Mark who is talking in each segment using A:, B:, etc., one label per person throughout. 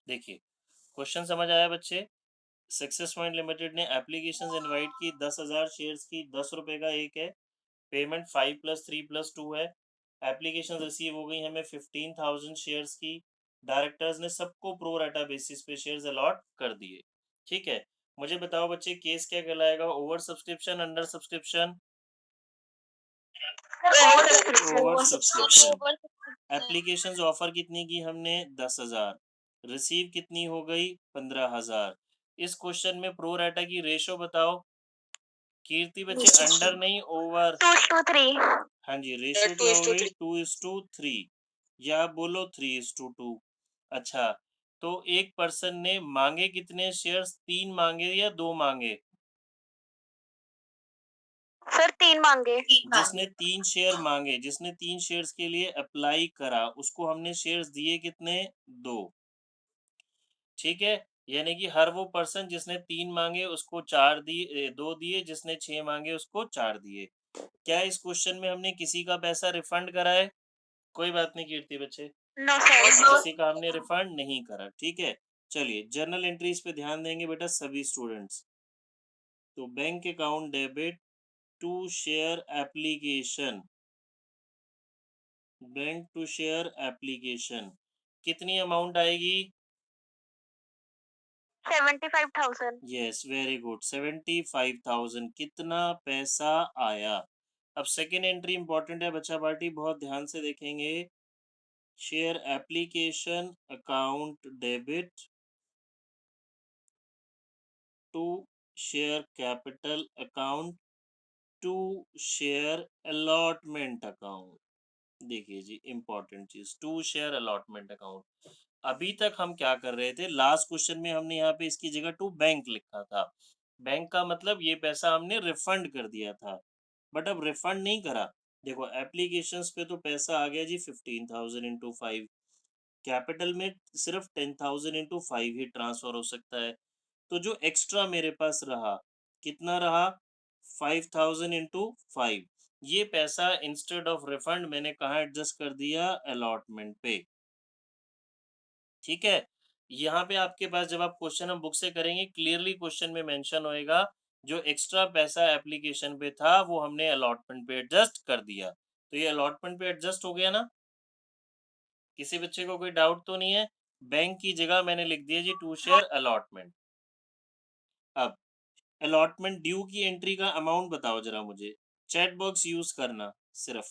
A: देखिए, क्वेश्चन समझ आया बच्चे? सक्सेस पॉइंट लिमिटेड ने एप्लीकेशंस इनवाइट की 10,000 शेयर्स की, 10 रुपए का एक है, पेमेंट 5+3+2 है, एप्लीकेशन रिसीव हो गई हमें 15,000 शेयर्स की, डायरेक्टर्स ने सबको प्रो राटा बेसिस पे शेयर्स अलॉट कर दिए। ठीक है, मुझे बताओ बच्चे केस क्या कहलाएगा, over subscription, under subscription? Over subscription. Applications offer कितनी की हमने, 10,000, रिसीव कितनी हो गई, 15,000। इस क्वेश्चन में प्रो राटा की रेशो बताओ कीर्ति बच्चे, अंडर नहीं ओवर। 2:3। हाँ जी, रेशो क्या हो गई, 2:3, या आप बोलो 3:2। अच्छा, तो एक पर्सन ने मांगे कितने शेयर्स, 3 मांगे या 2 मांगे?
B: सर 3 मांगे।
A: जिसने 3 शेयर मांगे, जिसने 3 शेयर्स के लिए अप्लाई करा, उसको हमने शेयर्स दिए कितने, 2। ठीक है, यानी कि हर वो पर्सन जिसने 3 मांगे उसको 4 दिए, 2 दिए, जिसने 6 मांगे उसको 4 दिए। क्या इस क्वेश्चन में हमने किसी का पैसा रिफंड करा है? कोई बात नहीं कीर्ति बच्चे,
B: नो सर।
A: किसी का हमने रिफंड नहीं करा। ठीक है, चलिए जर्नल एंट्रीज पे ध्यान देंगे बेटा सभी स्टूडेंट्स। तो bank account debit to share application, bank to share application कितनी अमाउंट आएगी?
B: 75,000।
A: यस, वेरी गुड, 75,000 कितना पैसा आया। अब सेकेंड एंट्री इंपॉर्टेंट है बच्चा पार्टी, बहुत ध्यान से देखेंगे। Share application account debit to share capital account to share allotment account. देखिए जी, इंपॉर्टेंट चीज, टू शेयर अलॉटमेंट अकाउंट। अभी तक हम क्या कर रहे थे, लास्ट क्वेश्चन में हमने यहाँ पे इसकी जगह टू बैंक लिखा था। बैंक का मतलब ये पैसा हमने रिफंड कर दिया था, बट अब रिफंड नहीं करा। देखो एप्लीकेशंस पे तो पैसा आ गया जी 15,000 इंटू 5, कैपिटल में सिर्फ 10,000 इंटू 5 ही ट्रांसफर हो सकता है। तो जो एक्स्ट्रा मेरे पास रहा, कितना रहा, 5,000 इंटू 5। ये पैसा इंस्टेड ऑफ रिफंड मैंने कहा एडजस्ट कर दिया, अलॉटमेंट पे। ठीक है, यहाँ पे आपके पास जब आप क्वेश्चन हम बुक से करेंगे क्लियरली क्वेश्चन में मेंशन होएगा जो एक्स्ट्रा पैसा एप्लीकेशन पे था वो हमने अलॉटमेंट पे एडजस्ट कर दिया। तो ये अलॉटमेंट पे एडजस्ट हो गया ना? किसी बच्चे को कोई डाउट तो नहीं है? बैंक की जगह मैंने लिख दिया जी टू शेयर अलॉटमेंट। अब अलॉटमेंट ड्यू की एंट्री का अमाउंट बताओ जरा मुझे, चैट बॉक्स यूज करना सिर्फ।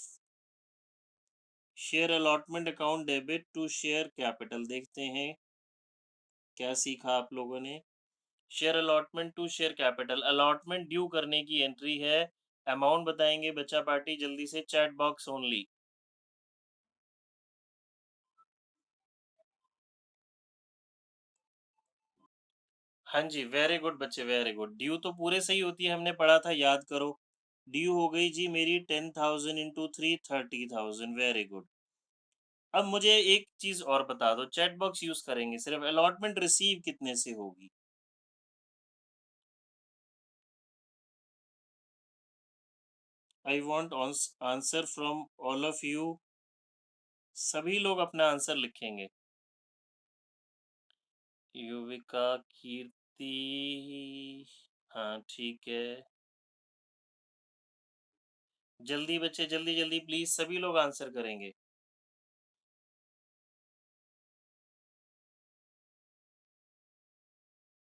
A: Share allotment account debit to share capital, देखते हैं क्या सीखा आप लोगों ने। Share allotment to share capital, allotment due करने की एंट्री है, अमाउंट बताएंगे बच्चा पार्टी जल्दी से, चैट बॉक्स ओनली। हाँ जी, वेरी गुड बच्चे, वेरी गुड। ड्यू तो पूरे सही होती है, हमने पढ़ा था, याद करो। ड्यू हो गई जी मेरी 10,000 इंटू 3, 30,000, वेरी गुड। अब मुझे एक चीज और बता दो, चैट बॉक्स यूज करेंगे सिर्फ, अलॉटमेंट रिसीव कितने से होगी? I want answer from all of you. सभी लोग अपना आंसर लिखेंगे। युविका, कीर्ति, हाँ ठीक है, जल्दी बच्चे, जल्दी जल्दी प्लीज, सभी लोग आंसर करेंगे।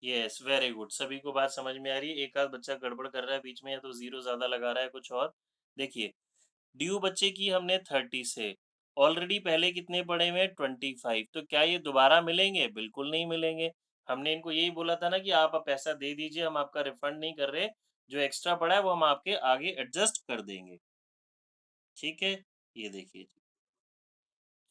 A: यस, वेरी गुड, सभी को बात समझ में आ रही है। एक आध बच्चा गड़बड़ कर रहा है बीच में, या तो जीरो ज्यादा लगा रहा है कुछ और। देखिए, ड्यू बच्चे की हमने 30 से, ऑलरेडी पहले कितने पड़े हुए हैं, 25। तो क्या ये दोबारा मिलेंगे? बिल्कुल नहीं मिलेंगे। हमने इनको यही बोला था ना कि आप अब पैसा दे दीजिए, हम आपका रिफंड नहीं कर रहे, जो एक्स्ट्रा पड़ा है वो हम आपके आगे एडजस्ट कर देंगे। ठीक है, ये देखिए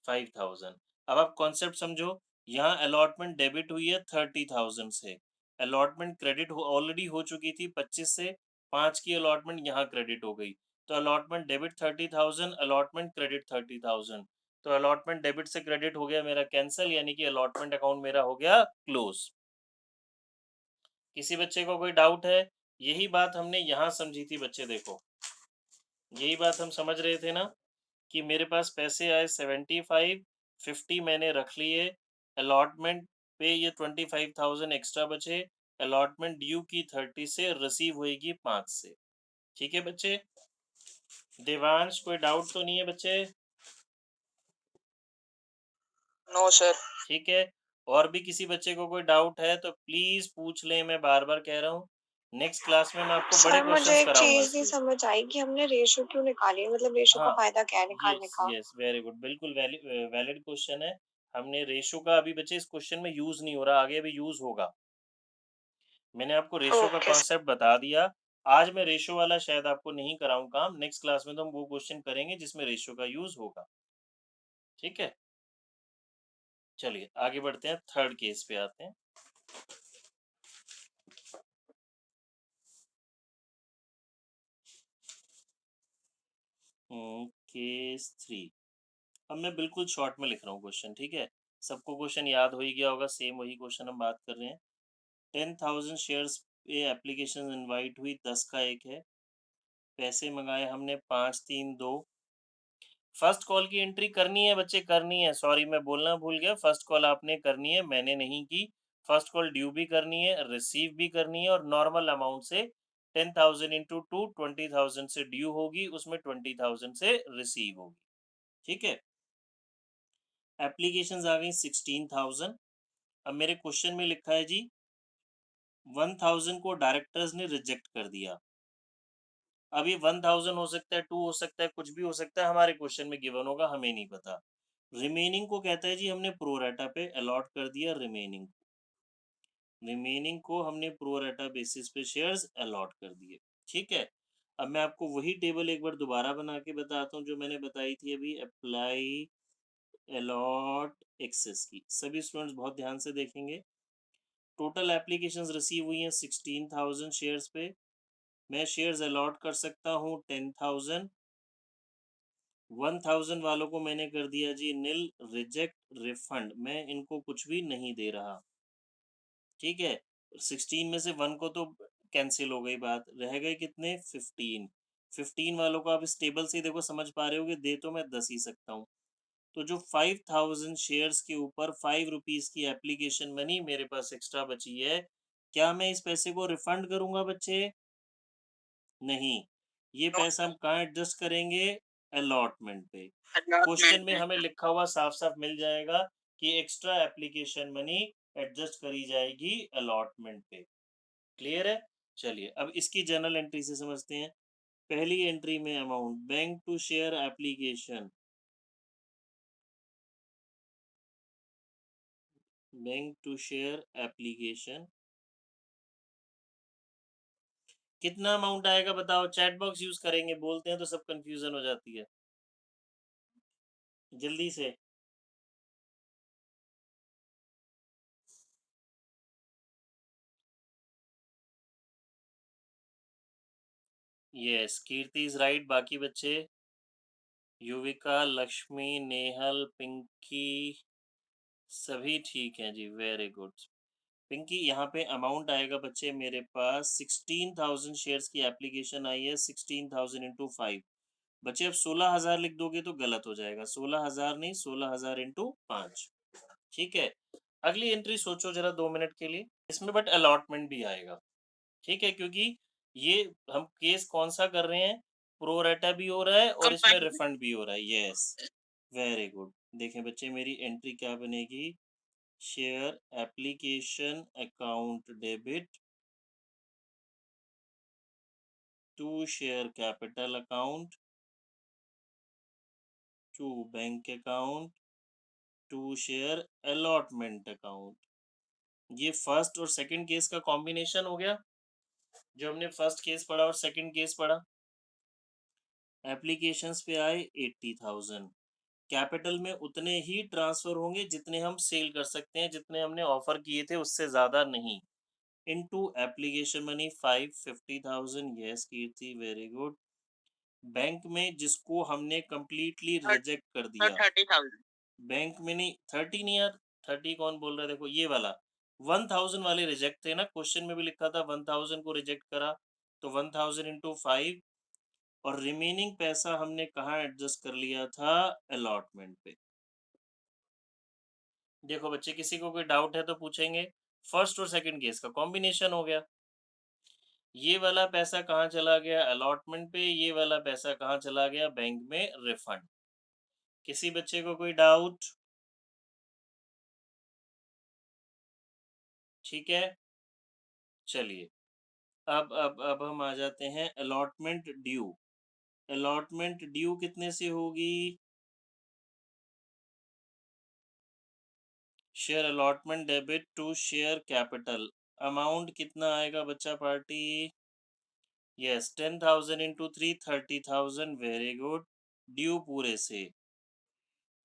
A: 5,000। अब आप कॉन्सेप्ट समझो, यहाँ अलॉटमेंट डेबिट हुई है 30,000 से, अलॉटमेंट क्रेडिट ऑलरेडी हो चुकी थी 25 से, 5 की अलॉटमेंट यहाँ क्रेडिट हो गई। तो अलॉटमेंट डेबिट 30,000, अलॉटमेंट क्रेडिट 30,000। तो अलॉटमेंट डेबिट से क्रेडिट हो गया मेरा कैंसिल, यानी कि अलॉटमेंट अकाउंट मेरा हो गया क्लोज। किसी बच्चे को कोई डाउट है? यही बात हमने यहाँ समझी थी बच्चे, देखो यही बात हम समझ रहे थे ना कि मेरे पास पैसे आए 75, 50 मैंने रख लिए, अलॉटमेंट पे ये 25,000 एक्स्ट्रा बचे, अलॉटमेंट ड्यू की 30 से, रिसीव होएगी 5 से। ठीक है बच्चे? देवांश, कोई डाउट तो नहीं है बच्चे?
C: No sir.
A: ठीक है, और भी किसी बच्चे को कोई डाउट है तो प्लीज पूछ लें, मैं बार बार कह रहा हूँ। नेक्स्ट क्लास में मैं आपको बड़े
B: सर मुझे
A: क्वेश्चंस
B: एक
A: कराऊंगा
B: चीज नहीं
A: इसके।
B: समझ आई कि हमने रेशो क्यों निकाली है, मतलब रेशो का
A: हाँ,
B: फायदा क्या है निकालने
A: यस
B: का?
A: यस, वेरी गुड, बिल्कुल वैलिड क्वेश्चन है। हमने रेशो का अभी बच्चे इस क्वेश्चन में यूज नहीं हो रहा, आगे अभी यूज होगा। मैंने आपको रेशो का
B: ओके।
A: कॉन्सेप्ट बता दिया। आज मैं रेशो वाला शायद आपको नहीं कराऊं काम, नेक्स्ट क्लास में तो हम वो क्वेश्चन करेंगे जिसमें रेशो का यूज होगा। ठीक है, चलिए आगे बढ़ते हैं, थर्ड केस पे आते हैं। केस 3। अब मैं बिल्कुल शॉर्ट में लिख रहा हूँ क्वेश्चन, ठीक है? सबको क्वेश्चन याद हो ही गया होगा, सेम वही क्वेश्चन हम बात कर रहे हैं। 10,000 शेयर्स पे एप्लीकेशन इनवाइट हुई, 10 का एक है। पैसे मंगाए हमने 532। फर्स्ट कॉल की एंट्री करनी है बच्चे, करनी है, सॉरी मैं बोलना भूल गया, फर्स्ट कॉल आपने करनी है, मैंने नहीं की। फर्स्ट कॉल ड्यू भी करनी है, रिसीव भी करनी है, और नॉर्मल अमाउंट से 10,000 इंटू 2, 20,000 से ड्यू होगी, उसमें 20,000 से रिसीव होगी। ठीक है, एप्लीकेशंस आ गई 16,000। अब मेरे क्वेश्चन में लिखा है जी 1,000 को डायरेक्टर्स ने रिजेक्ट कर दिया। अब ये 1,000 हो सकता है, 2 हो सकता है, कुछ भी हो सकता है, हमारे क्वेश्चन में गिवन होगा, हमें नहीं पता। रिमेनिंग को कहता है जी हमने प्रोरेटा पे अलॉट कर दिया, रिमेनिंग को हमने प्रोरेटा बेसिस पे शेयर्स अलॉट कर दिए। ठीक है, अब मैं आपको वही टेबल एक बार दोबारा बना के बताता हूँ जो मैंने बताई थी अभी, अप्लाई अलॉट एक्सेस की। सभी स्टूडेंट्स बहुत ध्यान से देखेंगे। टोटल एप्लीकेशंस रिसीव हुई हैं 16,000 शेयर्स पे। मैं शेयर्स अलॉट कर सकता हूँ 10,000। 1,000 वालों को मैंने कर दिया जी नील, रिजेक्ट, रिफंड, मैं इनको कुछ भी नहीं दे रहा। ठीक है, 16 में से 1 को तो कैंसिल हो गई बात, रह गए कितने, 15। 15 वालों को आप इस टेबल से ही देखो, समझ पा रहे होगे, दे तो मैं 10 ही सकता हूँ। तो जो 5,000 शेयर्स के ऊपर 5 रुपीज की एप्लीकेशन मनी मेरे पास एक्स्ट्रा बची है, क्या मैं इस पैसे को रिफंड करूंगा बच्चे? नहीं, ये पैसा हम कहाँ एडजस्ट करेंगे, अलॉटमेंट पे। क्वेश्चन में हमें लिखा हुआ साफ साफ मिल जाएगा कि एक्स्ट्रा एप्लीकेशन मनी एडजस्ट करी जाएगी अलॉटमेंट पे। क्लियर है? चलिए अब इसकी जर्नल एंट्री से समझते हैं। पहली एंट्री में amount, bank to share application, bank to share application, कितना अमाउंट आएगा बताओ, चैट बॉक्स यूज करेंगे, बोलते हैं तो सब कंफ्यूजन हो जाती है, जल्दी से। यस, कीर्ति इज राइट, बाकी बच्चे, युविका, लक्ष्मी, नेहल, पिंकी, सभी ठीक हैं जी, वेरी गुड। पिंकी, यहाँ पे अमाउंट आएगा बच्चे मेरे पास 16,000 शेयर्स की एप्लीकेशन आई है, 16,000 इंटू 5। बच्चे अब 16,000 लिख दोगे तो गलत हो जाएगा, 16,000 नहीं, 16,000 इंटू 5। ठीक है, अगली एंट्री सोचो जरा 2 मिनट के लिए, इसमें बट अलॉटमेंट भी आएगा। ठीक है, क्योंकि ये हम केस कौन सा कर रहे हैं, प्रोरेटा भी हो रहा है और इसमें रिफंड भी हो रहा है। Yes, very good. देखें बच्चे, मेरी एंट्री क्या बनेगी, share application account debit to share capital account to bank account to share allotment account. ये फर्स्ट और सेकंड केस का कॉम्बिनेशन हो गया, जो हमने फर्स्ट केस पढ़ा और सेकंड केस पढ़ा। एप्लीकेशंस पे आए 80,000, कैपिटल में उतने ही ट्रांसफर होंगे जितने हम सेल कर सकते हैं, जितने हमने ऑफर किए थे उससे ज़्यादा नहीं, इनटू एप्लीकेशन मनी 50,000। यस कीर्ति, वेरी गुड। बैंक में जिसको हमने कंप्लीटली रिजेक्ट कर दिया,
C: 30,000।
A: बैंक में नहीं, 30 नहीं यार, 30 कौन बोल रहा है, देखो ये वाला 1,000 वाले रिजेक्ट थे ना, क्वेश्चन में भी लिखा था 1,000 को रिजेक्ट करा, तो 1,000 इंटू 5, और रिमेनिंग पैसा हमने कहाँ एडजस्ट कर लिया था, अलॉटमेंट पे। देखो बच्चे, किसी को कोई डाउट है तो पूछेंगे। फर्स्ट और सेकंड केस का कॉम्बिनेशन हो गया। ये वाला पैसा कहाँ चला गया? अलॉटमेंट पे। ये वाला पैसा कहाँ चला गया? बैंक में रिफंड। किसी बच्चे को कोई डाउट? ठीक है, चलिए। अब हम आ जाते हैं अलॉटमेंट ड्यू। अलॉटमेंट ड्यू कितने से होगी? Share allotment debit to share capital. Amount कितना आएगा बच्चा party? Yes, 10,000 into 3, 30,000। Very good. Due पूरे से।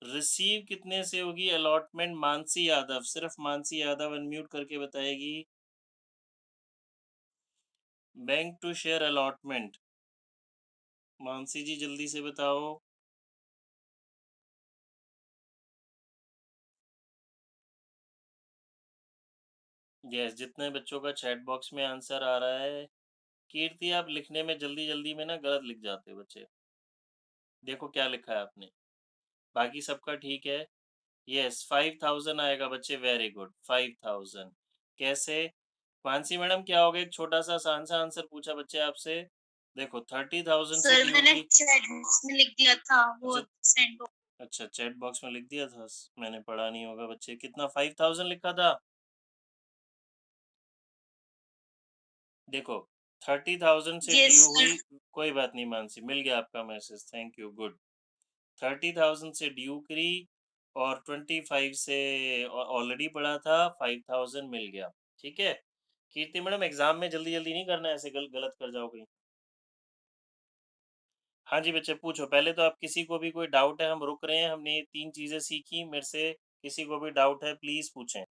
A: रिसीव कितने से होगी अलॉटमेंट? मानसी यादव, सिर्फ मानसी यादव अनम्यूट करके बताएगी। Bank to share allotment, Mansi ji जल्दी से बताओ। यस, जितने बच्चों का चैट बॉक्स में आंसर आ रहा है। कीर्ति, आप लिखने में जल्दी जल्दी में ना गलत लिख जाते हो बच्चे। देखो क्या लिखा है आपने। बाकी सबका ठीक है। यस, 5,000 आएगा बच्चे। Very good, 5,000। कैसे? मानसी मैडम, क्या होगा? एक छोटा सा आसान सा आंसर पूछा बच्चे आपसे। देखो, 30,000 से
B: सर
A: ड्यू
B: मैंने
A: की।
B: चैट बॉक्स में लिख दिया था वो
A: अच्छा,
B: सेंड हो।
A: अच्छा, चैट बॉक्स में लिख दिया था। मैंने पढ़ा नहीं होगा बच्चे। कितना? 5,000 लिखा था। देखो, 30,000 से
B: यस
A: ड्यू
B: सर।
A: हुई। कोई बात नहीं मानसी, मिल गया आपका मैसेज। Thank you, good. 30,000 से ड्यू करी और 25 से ऑलरेडी पड़ा था। 5,000 मिल गया। ठीक है। कीर्ति मैडम, एग्जाम में जल्दी जल्दी नहीं करना है, ऐसे गलत कर जाओगे। हाँ जी बच्चे, पूछो। पहले तो आप किसी को भी कोई डाउट है, हम रुक रहे हैं। हमने ये 3 चीजें सीखी। मेरे से किसी को भी डाउट है प्लीज पूछें।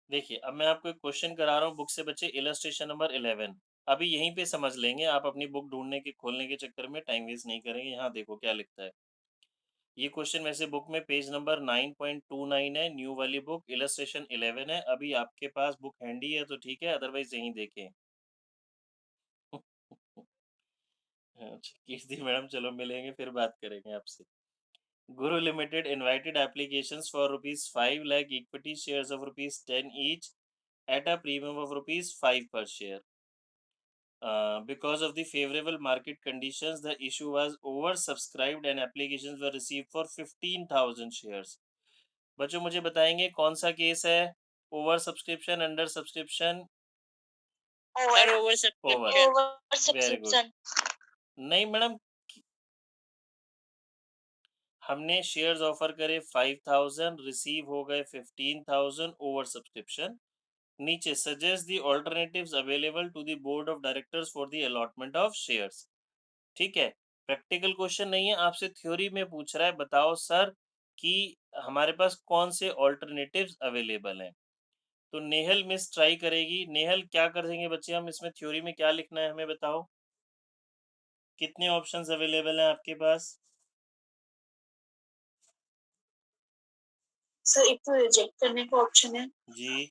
A: देखिए, अब मैं आपको एक क्वेश्चन करा रहा हूँ बुक से बच्चे, इलस्ट्रेशन नंबर 11। अभी यहीं पे समझ लेंगे आप। अपनी बुक ढूंढने के खोलने के चक्कर में टाइम वेस्ट नहीं करेंगे। यहाँ देखो क्या लिखता है। ये क्वेश्चन वैसे बुक में पेज नंबर 9.29 है, न्यू वाली बुक, इलस्ट्रेशन 11 है। अभी आपके पास बुक हैंडी है तो ठीक है, अदरवाइज यहीं देखें। अच्छा कीर्ति मैडम, चलो मिलेंगे फिर बात करेंगे आपसे। Guru Limited invited applications for rupees 5 lakh equity shares of rupees 10 each at a premium of rupees 5 per share. Because of the favorable market conditions, the issue was oversubscribed and applications were received for 15,000 shares. बच्चों मुझे बताएंगे कौन सा case है? Over subscription, under subscription?
B: Over
C: over
A: over.
C: Subscription.
B: Over
A: very good.
B: Subscription.
A: नहीं madam, हमने shares offer करे 5,000, receive हो गए 15,000। Over subscription. नीचे suggest the alternatives available to the board of directors for the allotment of shares. ठीक है। Practical question नहीं है, आपसे थ्योरी में पूछ रहा है। बताओ सर कि हमारे पास कौन से ऑल्टरनेटिव्स अवेलेबल हैं। तो नेहल मिस ट्राई करेगी। नेहल, क्या करेंगे बच्चे हम इसमें? थ्योरी में क्या लिखना है हमें बताओ। कितने ऑप्शंस अवेलेबल हैं आपके पास?
B: सर एक तो रिजेक्ट करने का ऑप्शन है,
A: जी।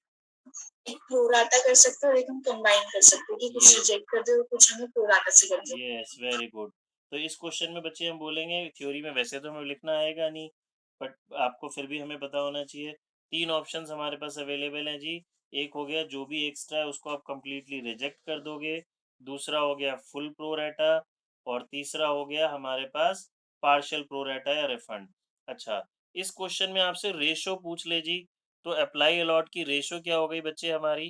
B: एक प्रोराटा कर सकते हो और एक हम कंबाइन कर सकते हो कि कुछ
A: ये
B: रिजेक्ट कर दे और कुछ हमें प्रोराटा से कर दो।
A: Yes, very good. तो इस क्वेश्चन में बच्चे हम बोलेंगे, थ्योरी में वैसे तो हमें लिखना आएगा नहीं, बट आपको फिर भी हमें पता होना चाहिए। 3 ऑप्शंस हमारे पास अवेलेबल हैं जी। एक हो गया जो भी एक्स्ट्रा है उसको आप कंप्लीटली रिजेक्ट कर दोगे। दूसरा हो गया फुल प्रोराटा। और तीसरा हो गया हमारे पास पार्शियल प्रोराटा या रिफंड। अच्छा, इस क्वेश्चन में आपसे रेशो पूछ ले जी। तो अप्लाई अलॉट की रेशो क्या हो गई बच्चे हमारी?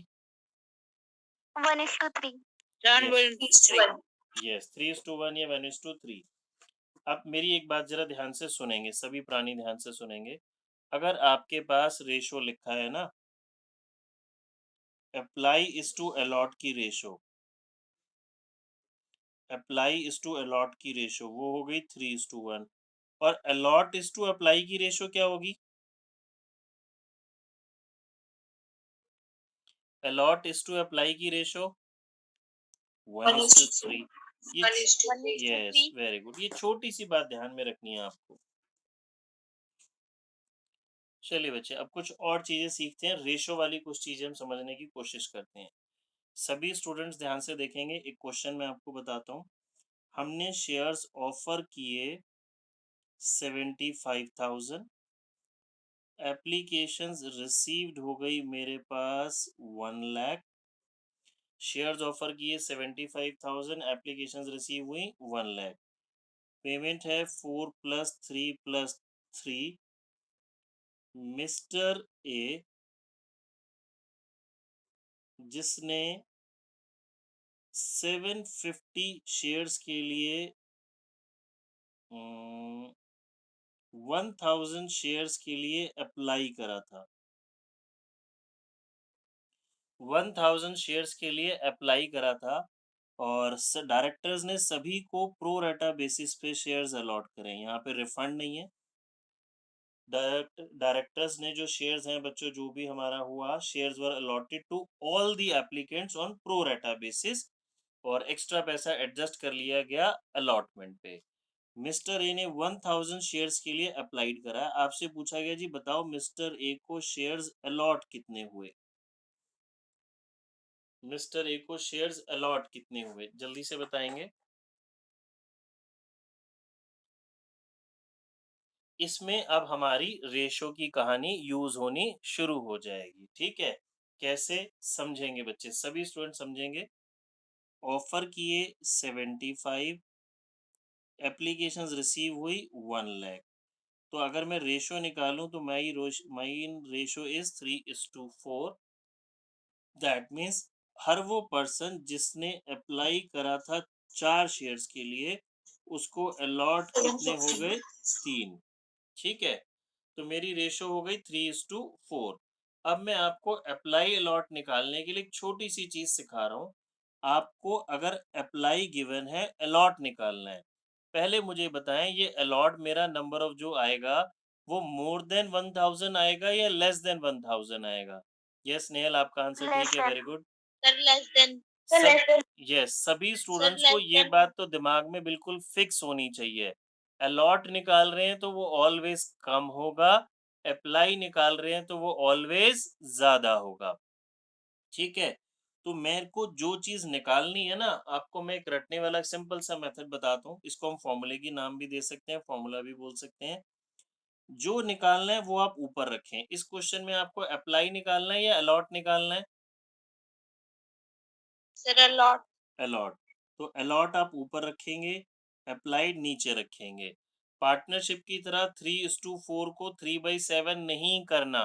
B: 1:3।
C: John
A: yes,
C: Wayne History.
A: Yes, 3:1 या 1:3। अब मेरी एक बात जरा ध्यान से सुनेंगे, सभी प्राणी ध्यान से सुनेंगे। अगर आपके पास रेशो लिखा है ना, अप्लाई इज टू अलॉट की ratio, apply is to allot की रेशो वो हो गई 3:1। और अलॉट इज टू अप्लाई की रेशो क्या होगी? अलॉट इज टू अप्लाई की रेशो 1:3। ये
B: 1:3।
A: Yes, very good. ये छोटी सी बात ध्यान में रखनी है आपको। चलिए बच्चे, अब कुछ और चीजें सीखते हैं। रेशो वाली कुछ चीजें हम समझने की कोशिश करते हैं। सभी स्टूडेंट्स ध्यान से देखेंगे। एक क्वेश्चन मैं आपको बताता हूँ। हमने शेयर्स ऑफर किए 75,000 एप्लीकेशंस रिसीव्ड हो गई मेरे पास 1 लाख, शेयर्स ऑफर किए 75,000, एप्लीकेशंस रिसीव हुई 1 लाख, पेमेंट है 4 + 3 + 3। मिस्टर ए जिसने 750 शेयर्स के लिए 1000 शेयर्स के लिए अप्लाई करा था, 1000 शेयर्स के लिए अप्लाई करा था और डायरेक्टर्स ने सभी को प्रो रेटा बेसिस पे शेयर्स अलॉट करें। यहाँ पे रिफंड नहीं है। डायरेक्टर्स ने जो शेयर्स हैं बच्चों, जो भी हमारा हुआ, shares were allotted to all the applicants on pro rata basis और एक्स्ट्रा पैसा एडजस्ट कर लिया गया अलॉटमेंट पे। मिस्टर ए ने 1000 शेयर्स के लिए अप्लाइड करा। आपसे पूछा गया जी बताओ मिस्टर ए को शेयर्स अलॉट कितने हुए, मिस्टर ए को शेयर्स अलॉट कितने हुए, जल्दी से बताएंगे। इसमें अब हमारी रेशो की कहानी यूज होनी शुरू हो जाएगी। ठीक है, कैसे समझेंगे बच्चे, सभी स्टूडेंट समझेंगे। ऑफर किए 75, एप्लीकेशंस रिसीव हुई 1 लाख। तो अगर मैं रेशो निकालूं तो माई रेशो इज 3:4। दैट मीन्स हर वो पर्सन जिसने अप्लाई करा था 4 शेयर्स के लिए, उसको अलॉट कितने हो गए, 3। ठीक है, तो मेरी रेशो हो गई 3:4। अब मैं आपको अप्लाई अलॉट निकालने के लिए एक छोटी सी चीज सिखा रहा हूँ। आपको अगर अप्लाई गिवन है, अलॉट निकालना है, पहले मुझे बताएं ये अलॉट मेरा नंबर ऑफ जो आएगा वो मोर देन 1000 आएगा या लेस देन 1000 आएगा। यस नेहल, आपका आंसर ठीक है, very good.
B: Sir less than.
A: Yes, सभी स्टूडेंट्स को ये बात तो दिमाग में बिल्कुल फिक्स होनी चाहिए। अलॉट निकाल रहे हैं तो वो ऑलवेज कम होगा, अप्लाई निकाल रहे हैं तो वो ऑलवेज ज्यादा होगा। ठीक है, तो मेरे को जो चीज निकालनी है ना, आपको मैं एक रटने वाला सिंपल सा मेथड बताता हूँ। इसको हम फॉर्मूले की नाम भी दे सकते हैं, फॉर्मूला भी बोल सकते हैं। जो निकालना है वो आप ऊपर रखें। इस क्वेश्चन में आपको अप्लाई निकालना है या अलॉट निकालना है?
B: Sir allot.
A: अलॉट। तो अलॉट आप ऊपर रखेंगे, अप्लाइड नीचे रखेंगे। पार्टनरशिप की तरह 3:4 को 3/7 नहीं करना।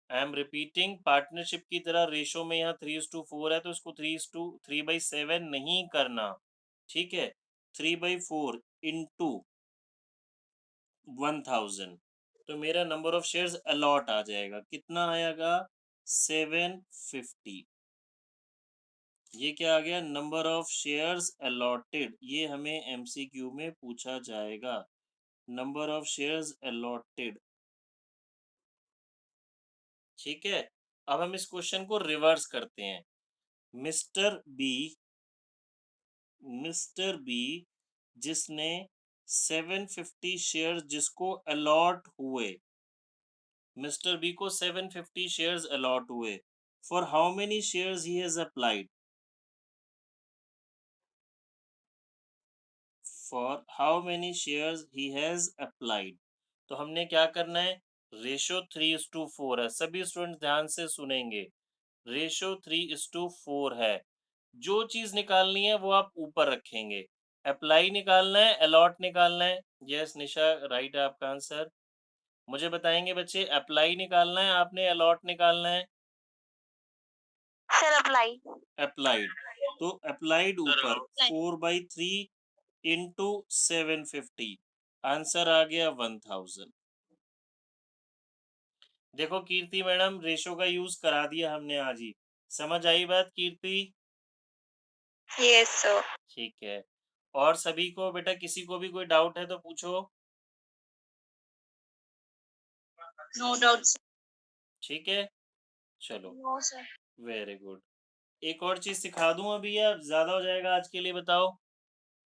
A: आई एम रिपीटिंग, पार्टनरशिप की तरह रेशो में यहाँ 3:4 है तो इसको 3/7 नहीं करना। ठीक है, 3/4 इंटू 1000, तो मेरा नंबर ऑफ शेयर्स अलॉट आ जाएगा। कितना आएगा, 750। ये क्या आ गया, नंबर ऑफ शेयर्स अलॉटेड। ये हमें एमसीक्यू में पूछा जाएगा, नंबर ऑफ शेयर्स अलॉटेड। ठीक है, अब हम इस क्वेश्चन को रिवर्स करते हैं। मिस्टर बी जिसने 750 शेयर्स जिसको अलॉट हुए, मिस्टर बी को 750 शेयर्स अलॉट हुए। For how many shares he has applied, for how many shares he has applied. तो हमने क्या करना है, रेशो 3:4 है। सभी स्टूडेंट ध्यान से सुनेंगे, रेशो 3:4 है। जो चीज निकालनी है वो आप ऊपर रखेंगे। अप्लाई निकालना है, अलॉट निकालना है। यस निशा, राइट है आपका आंसर। मुझे बताएंगे बच्चे, अप्लाई निकालना है आपने, अलॉट निकालना है?
B: Sir apply.
A: अप्लाइड। तो अप्लाइड ऊपर 4/3 इंटू 750, आंसर आ गया 1000। देखो कीर्ति मैडम, रेशो का यूज करा दिया हमने आज ही, समझ आई बात कीर्ति?
B: Yes sir.
A: ठीक है, और सभी को बेटा, किसी को भी कोई डाउट है तो पूछो।
B: No doubt.
A: ठीक है, चलो,
B: नो सर।
A: Very good. एक और चीज सिखा दूं अभी या ज्यादा हो जाएगा आज के लिए, बताओ।